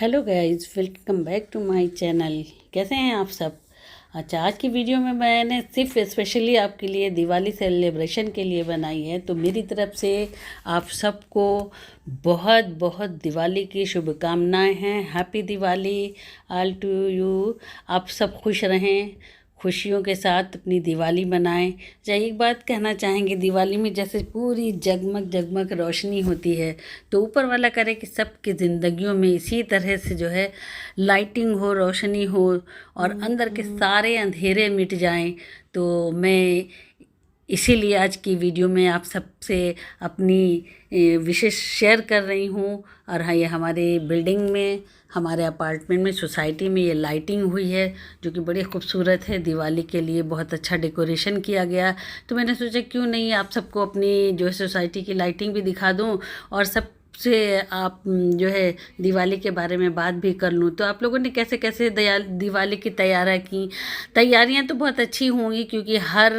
Hello guys, welcome back to my channel. कैसे हैं आप सब। अच्छा, आज की वीडियो में मैंने सिर्फ स्पेशली आपके लिए दिवाली सेलिब्रेशन के लिए बनाई है। तो मेरी तरफ से आप सबको बहुत बहुत दिवाली की शुभकामनाएं हैं। Happy Diwali all to you. आप सब खुश रहें, खुशियों के साथ अपनी दिवाली मनाएं। चाहे एक बात कहना चाहेंगे, दिवाली में जैसे पूरी जगमग जगमग रोशनी होती है, तो ऊपर वाला करे कि सबकी ज़िंदगियों में इसी तरह से जो है लाइटिंग हो, रोशनी हो और अंदर के सारे अंधेरे मिट जाएं। तो मैं इसीलिए आज की वीडियो में आप सबसे अपनी विशेष शेयर कर रही हूँ। और हाँ, ये हमारे बिल्डिंग में, हमारे अपार्टमेंट में, सोसाइटी में ये लाइटिंग हुई है जो कि बड़ी खूबसूरत है। दिवाली के लिए बहुत अच्छा डेकोरेशन किया गया। तो मैंने सोचा क्यों नहीं आप सबको अपनी जो है सोसाइटी की लाइटिंग भी दिखा दूँ और सब से आप जो है दिवाली के बारे में बात भी कर लूँ। तो आप लोगों ने कैसे कैसे दिवाली की तैयारियां तो बहुत अच्छी होंगी, क्योंकि हर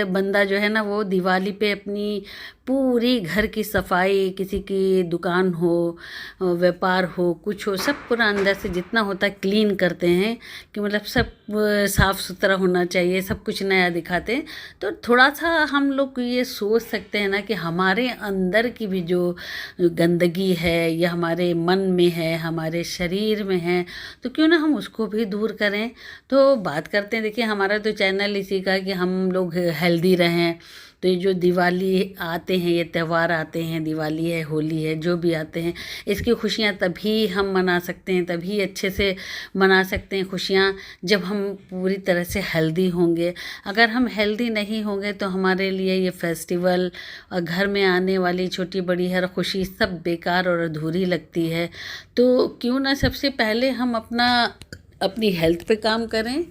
बंदा जो है ना वो दिवाली पे अपनी पूरी घर की सफाई, किसी की दुकान हो, व्यापार हो, कुछ हो, सब पूरा अंदर से जितना होता है क्लीन करते हैं कि मतलब सब साफ़ सुथरा होना चाहिए, सब कुछ नया दिखाते हैं। तो थोड़ा सा हम लोग ये सोच सकते हैं ना कि हमारे अंदर की भी जो गंदगी है या हमारे मन में है, हमारे शरीर में है, तो क्यों ना हम उसको भी दूर करें। तो बात करते हैं, देखिए हमारा तो चैनल इसी का कि हम लोग हेल्दी रहें। तो ये जो दिवाली आते हैं, ये त्यौहार आते हैं, दिवाली है, होली है, जो भी आते हैं, इसकी खुशियाँ तभी हम मना सकते हैं, तभी अच्छे से मना सकते हैं खुशियाँ, जब हम पूरी तरह से हेल्दी होंगे। अगर हम हेल्दी नहीं होंगे तो हमारे लिए ये फेस्टिवल और घर में आने वाली छोटी बड़ी हर खुशी सब बेकार और अधूरी लगती है। तो क्यों ना सबसे पहले हम अपनी हेल्थ पे काम करें।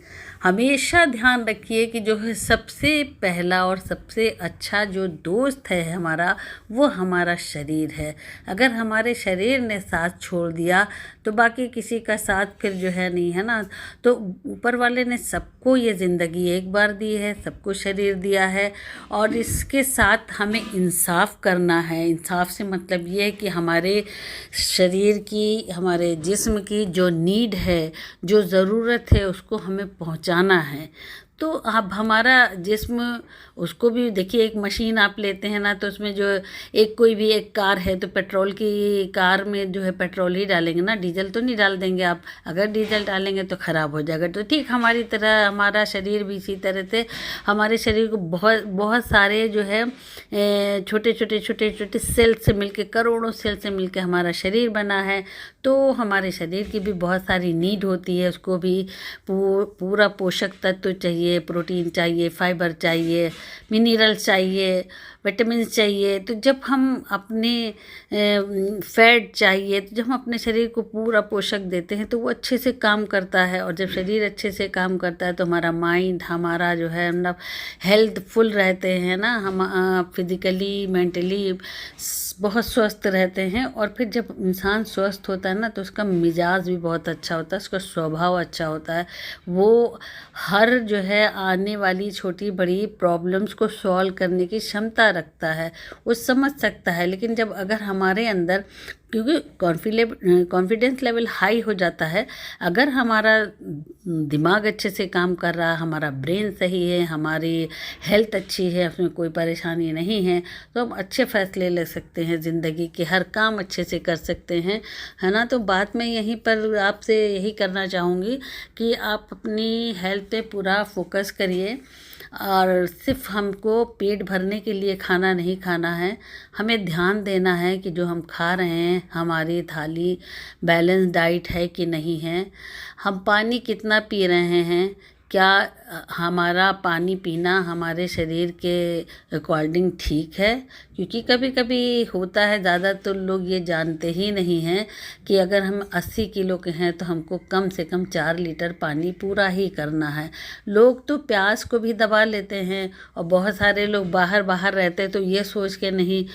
हमेशा ध्यान रखिए कि जो है सबसे पहला और सबसे अच्छा जो दोस्त है हमारा, वो हमारा शरीर है। अगर हमारे शरीर ने साथ छोड़ दिया तो बाकी किसी का साथ फिर जो है नहीं, है ना। तो ऊपर वाले ने सबको ये ज़िंदगी एक बार दी है, सबको शरीर दिया है, और इसके साथ हमें इंसाफ करना है। इंसाफ से मतलब ये है कि हमारे शरीर की, हमारे जिस्म की जो नीड है, जो ज़रूरत है, उसको हमें पहुंचाना है। तो अब हमारा जिस्म, उसको भी देखिए, एक मशीन आप लेते हैं ना, तो उसमें जो कोई भी एक कार है, तो पेट्रोल की कार में जो है पेट्रोल ही डालेंगे ना, डीजल तो नहीं डाल देंगे आप। अगर डीजल डालेंगे तो ख़राब हो जाएगा। तो ठीक हमारी तरह हमारा शरीर भी इसी तरह से, हमारे शरीर को बहुत बहुत सारे जो है छोटे छोटे छोटे छोटे सेल से मिलके, करोड़ों सेल से मिलके हमारा शरीर बना है। तो हमारे शरीर की भी बहुत सारी नीड होती है, उसको भी पूरा पोषक तत्व चाहिए, प्रोटीन चाहिए, फाइबर चाहिए, मिनरल्स चाहिए, विटामिन चाहिए। तो जब हम अपने फैट चाहिए, तो जब हम अपने शरीर को पूरा पोषक देते हैं तो वो अच्छे से काम करता है। और जब शरीर अच्छे से काम करता है तो हमारा माइंड, हमारा जो है मतलब हेल्थफुल रहते हैं ना, हम फिज़िकली मेंटली बहुत स्वस्थ रहते हैं। और फिर जब इंसान स्वस्थ होता है ना, तो उसका मिजाज भी बहुत अच्छा होता है, उसका स्वभाव अच्छा होता है। वो हर जो है आने वाली छोटी बड़ी प्रॉब्लम्स को सॉल्व करने की क्षमता रखता है, वो समझ सकता है। लेकिन जब अगर हमारे अंदर, क्योंकि कॉन्फिडेंस लेवल हाई हो जाता है, अगर हमारा दिमाग अच्छे से काम कर रहा है, हमारा ब्रेन सही है, हमारी हेल्थ अच्छी है, उसमें कोई परेशानी नहीं है, तो हम अच्छे फैसले ले सकते हैं, ज़िंदगी के हर काम अच्छे से कर सकते हैं, है ना। तो बात मैं यहीं पर आपसे यही करना चाहूँगी कि आप अपनी हेल्थ पे पूरा फोकस करिए। और सिर्फ हमको पेट भरने के लिए खाना नहीं खाना है, हमें ध्यान देना है कि जो हम खा रहे हैं, हमारी थाली बैलेंस डाइट है कि नहीं है, हम पानी कितना पी रहे हैं, क्या हमारा पानी पीना हमारे शरीर के अकॉर्डिंग ठीक है। क्योंकि कभी कभी होता है, ज़्यादा तो लोग ये जानते ही नहीं हैं कि अगर हम 80 किलो के हैं तो हमको कम से कम 4 लीटर पानी पूरा ही करना है। लोग तो प्यास को भी दबा लेते हैं, और बहुत सारे लोग बाहर बाहर रहते हैं तो ये सोच के नहीं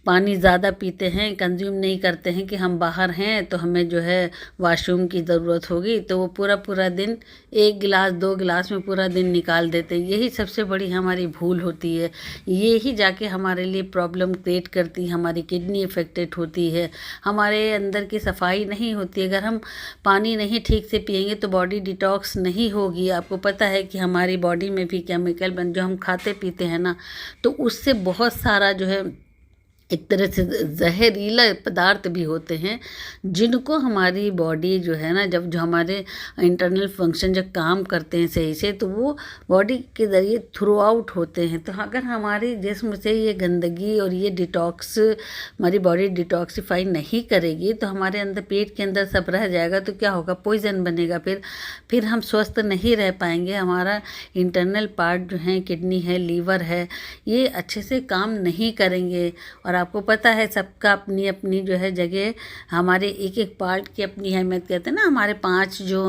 पानी ज़्यादा पीते हैं, कंज्यूम नहीं करते हैं कि हम बाहर हैं तो हमें जो है वॉशरूम की ज़रूरत होगी, तो वो पूरा पूरा दिन 1 गिलास 2 गिलास में पूरा दिन निकाल देते हैं। यही सबसे बड़ी हमारी भूल होती है। ये ही जाके हमारे लिए प्रॉब्लम क्रिएट करती है, हमारी किडनी इफ़ेक्टेड होती है, हमारे अंदर की सफाई नहीं होती। अगर हम पानी नहीं ठीक से पिएंगे तो बॉडी डिटॉक्स नहीं होगी। आपको पता है कि हमारी बॉडी में भी केमिकल जो हम खाते पीते हैं ना, तो उससे बहुत सारा जो है एक तरह से जहरीला पदार्थ भी होते हैं, जिनको हमारी बॉडी जो है ना, जब जो हमारे इंटरनल फंक्शन जब काम करते हैं सही से, तो वो बॉडी के ज़रिए थ्रू आउट होते हैं। तो अगर हमारे जिस्म से ये गंदगी और ये डिटॉक्स हमारी बॉडी डिटॉक्सिफाई नहीं करेगी तो हमारे अंदर पेट के अंदर सब रह जाएगा, तो क्या होगा, पॉइजन बनेगा। फिर हम स्वस्थ नहीं रह पाएंगे। हमारा इंटरनल पार्ट जो है, किडनी है, लीवर है, ये अच्छे से काम नहीं करेंगे। और आपको पता है सबका अपनी अपनी जो है जगह, हमारे एक एक पार्ट की अपनी अहमियत। कहते हैं ना, हमारे 5 जो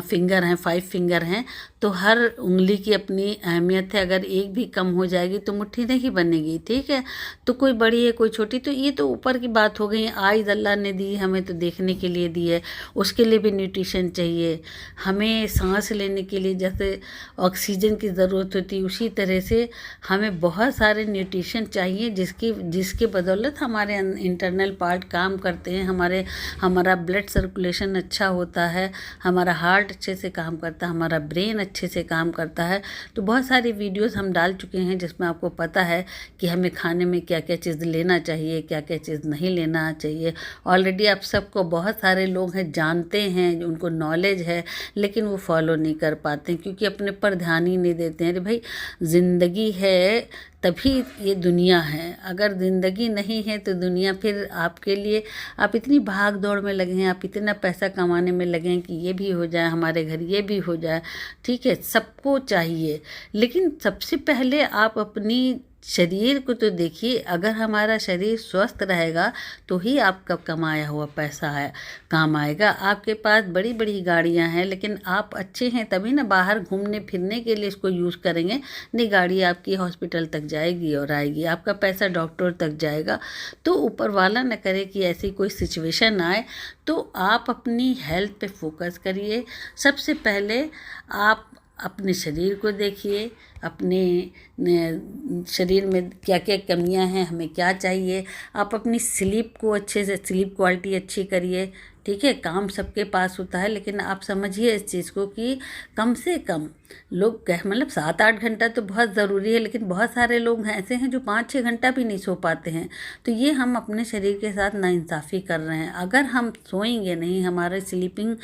फिंगर हैं, 5 फिंगर हैं, तो हर उंगली की अपनी अहमियत है। अगर एक भी कम हो जाएगी तो मुट्ठी नहीं बनेगी, ठीक है। तो कोई बड़ी है कोई छोटी, तो ये तो ऊपर की बात हो गई। आइज़ अल्लाह ने दी हमें तो देखने के लिए दी है, उसके लिए भी न्यूट्रिशन चाहिए। हमें सांस लेने के लिए जैसे ऑक्सीजन की ज़रूरत होती है, उसी तरह से हमें बहुत सारे न्यूट्रिशन चाहिए, जिसके बदौलत हमारे इंटरनल पार्ट काम करते हैं। हमारा ब्लड सर्कुलेशन अच्छा होता है, हमारा हार्ट अच्छे से काम करता है, हमारा ब्रेन अच्छे से काम करता है। तो बहुत सारी वीडियोस हम डाल चुके हैं जिसमें आपको पता है कि हमें खाने में क्या क्या चीज़ लेना चाहिए, क्या क्या चीज़ नहीं लेना चाहिए। ऑलरेडी आप सबको बहुत सारे लोग हैं जानते हैं, उनको नॉलेज है, लेकिन वो फॉलो नहीं कर पाते क्योंकि अपने पर ध्यान ही नहीं देते हैं। अरे भाई, ज़िंदगी है तभी ये दुनिया है। अगर ज़िंदगी नहीं है तो दुनिया फिर आपके लिए, आप इतनी भाग दौड़ में लगे हैं, आप इतना पैसा कमाने में लगे हैं कि ये भी हो जाए, हमारे घर ये भी हो जाए, ठीक है, सबको चाहिए। लेकिन सबसे पहले आप अपनी शरीर को तो देखिए। अगर हमारा शरीर स्वस्थ रहेगा तो ही आपका कमाया हुआ पैसा है काम आएगा। आपके पास बड़ी बड़ी गाड़ियां हैं, लेकिन आप अच्छे हैं तभी ना बाहर घूमने फिरने के लिए इसको यूज़ करेंगे। नहीं, गाड़ी आपकी हॉस्पिटल तक जाएगी और आएगी, आपका पैसा डॉक्टर तक जाएगा। तो ऊपर वाला न करे कि ऐसी कोई सिचुएशन आए। तो आप अपनी हेल्थ पे फोकस करिए। सबसे पहले आप अपने शरीर को देखिए, अपने शरीर में क्या क्या कमियां हैं, हमें क्या चाहिए। आप अपनी स्लीप को अच्छे से, स्लीप क्वालिटी अच्छी करिए, ठीक है। काम सबके पास होता है, लेकिन आप समझिए इस चीज़ को कि कम से कम लोग मतलब 7-8 घंटा तो बहुत ज़रूरी है, लेकिन बहुत सारे लोग ऐसे हैं जो 5-6 घंटा भी नहीं सो पाते हैं। तो ये हम अपने शरीर के साथ नाइंसाफ़ी कर रहे हैं। अगर हम सोएंगे नहीं, हमारे स्लीपिंग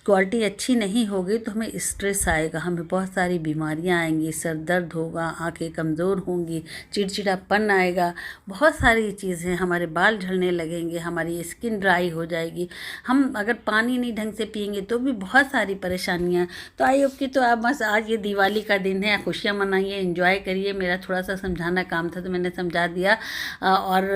क्वालिटी अच्छी नहीं होगी, तो हमें स्ट्रेस आएगा, हमें बहुत सारी बीमारियां आएंगी, सर दर्द होगा, आंखें कमज़ोर होंगी, चिड़चिड़ापन आएगा, बहुत सारी चीज़ें, हमारे बाल झड़ने लगेंगे, हमारी स्किन ड्राई हो जाएगी। हम अगर पानी नहीं ढंग से पिएंगे तो भी बहुत सारी परेशानियां। तो आई होप कि तो आप बस, आज ये दिवाली का दिन है, खुशियाँ मनाइए, एंजॉय करिए। मेरा थोड़ा सा समझाना काम था तो मैंने समझा दिया। और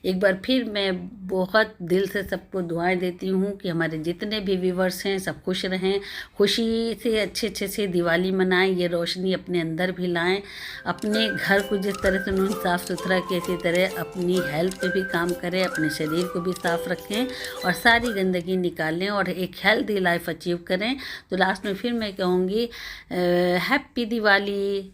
एक बार फिर मैं बहुत दिल से सबको दुआएं देती हूँ कि हमारे जितने भी व्यूवर्स हैं सब खुश रहें, खुशी से अच्छे से दिवाली मनाएं, ये रोशनी अपने अंदर भी लाएं। अपने घर को जिस तरह से उन्होंने साफ़ सुथरा किया, इसी तरह अपनी हेल्थ पे भी काम करें, अपने शरीर को भी साफ़ रखें और सारी गंदगी निकालें और एक हेल्दी लाइफ अचीव करें। तो लास्ट में फिर मैं कहूँगी हैप्पी दिवाली।